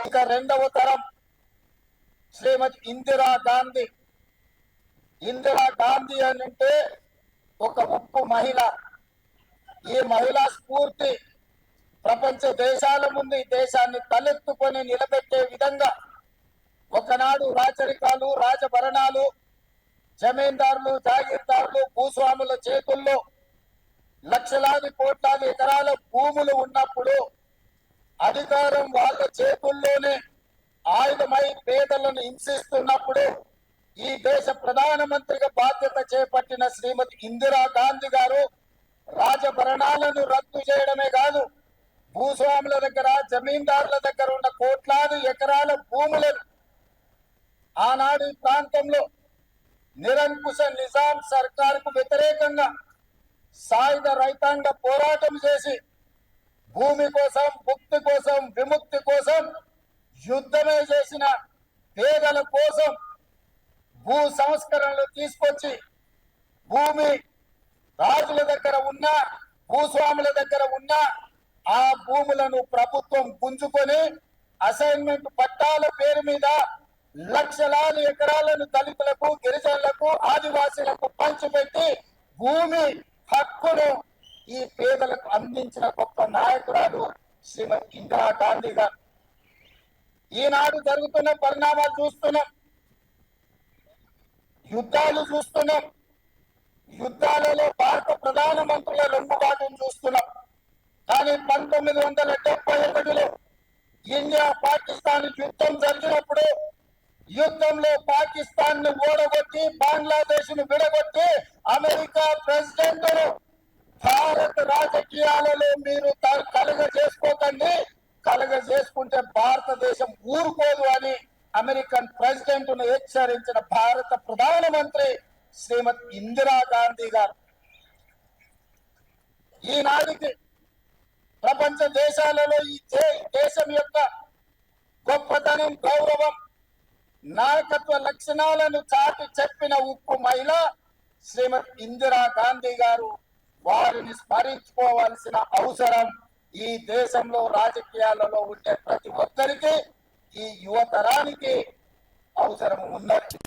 ఇక రెండవ తరం శ్రీమతి ఇందిరా గాంధీ. ఇందిరా గాంధీ అని అంటే ఒక ఉప్పు మహిళ. ఈ మహిళా స్ఫూర్తి ప్రపంచ దేశాల ముందు ఈ దేశాన్ని తలెత్తుకొని నిలబెట్టే విధంగా ఒకనాడు రాచరికాలు, రాజభరణాలు, జమీందారులు, జాగీర్దారులు, భూస్వాముల చేతుల్లో లక్షలాది కోట్లాది ఎకరాల భూములు ఉన్నప్పుడు అధికారం వాళ్ళ చేతుల్లోనే ఆయుధమై పేదలను హింసిస్తున్నప్పుడు ఈ దేశ ప్రధానమంత్రిగా బాధ్యత చేపట్టిన శ్రీమతి ఇందిరా గాంధీ గారు రాజభరణాలను రద్దు చేయడమే కాదు, భూస్వాముల దగ్గర, జమీందారుల దగ్గర ఉన్న కోట్లాది ఎకరాల భూములను ఆనాడు ఈ ప్రాంతంలో నిరంకుశ నిజాం సర్కారుకు వ్యతిరేకంగా సాయుధ రైతాంగ పోరాటం చేసి భూమి కోసం, ముక్తి కోసం, విముక్తి కోసం యుద్ధమే చేసిన పేదల కోసం భూ సంస్కరణలు తీసుకొచ్చి భూమి రాజుల దగ్గర ఉన్న, భూస్వాముల దగ్గర ఉన్న ఆ భూములను ప్రభుత్వం గుంజుకొని అసైన్మెంట్ పట్టాల పేరు మీద లక్షలాది ఎకరాలను దళితులకు, గిరిజనులకు, ఆదివాసీలకు పంచిపెట్టి భూమి హక్కును ఈ పేదలకు అందించిన గొప్ప నాయకురాలు శ్రీమతి ఇందిరా గాంధీ గారు. ఈనాడు జరుగుతున్న పరిణామాలు చూస్తున్నాం, యుద్ధాలు చూస్తున్నాం, యుద్ధాలలో భారత ప్రధానమంత్రుల లొంగుబాటును చూస్తున్నాం. కానీ 1971లో ఇండియా పాకిస్తాన్ యుద్ధం జరిగినప్పుడు యుద్ధంలో పాకిస్తాన్ ను ఓడగొట్టి బంగ్లాదేశ్ ను విడగొట్టి అమెరికా ప్రెసిడెంట్ భారత రాజకీయాలలో మీరు కలగజేసుకోకండి, కలగజేసుకుంటే భారతదేశం ఊరుకోదు అని అమెరికన్ ప్రెసిడెంట్ ను హెచ్చరించిన భారత ప్రధానమంత్రి శ్రీమతి ఇందిరా గాంధీ గారు. ఈనాటికి ప్రపంచ దేశాలలో ఈ దేశం యొక్క గొప్పతనం, గౌరవం, నాయకత్వ లక్షణాలను చాటి చెప్పిన ఉక్కు మహిళ శ్రీమతి ఇందిరా గాంధీ గారు. వారిని స్మరించుకోవాల్సిన అవసరం ఈ దేశంలో రాజకీయాలలో ఉండే ప్రతి ఒక్కరికి, ఈ యువతరానికి అవసరం ఉన్నది.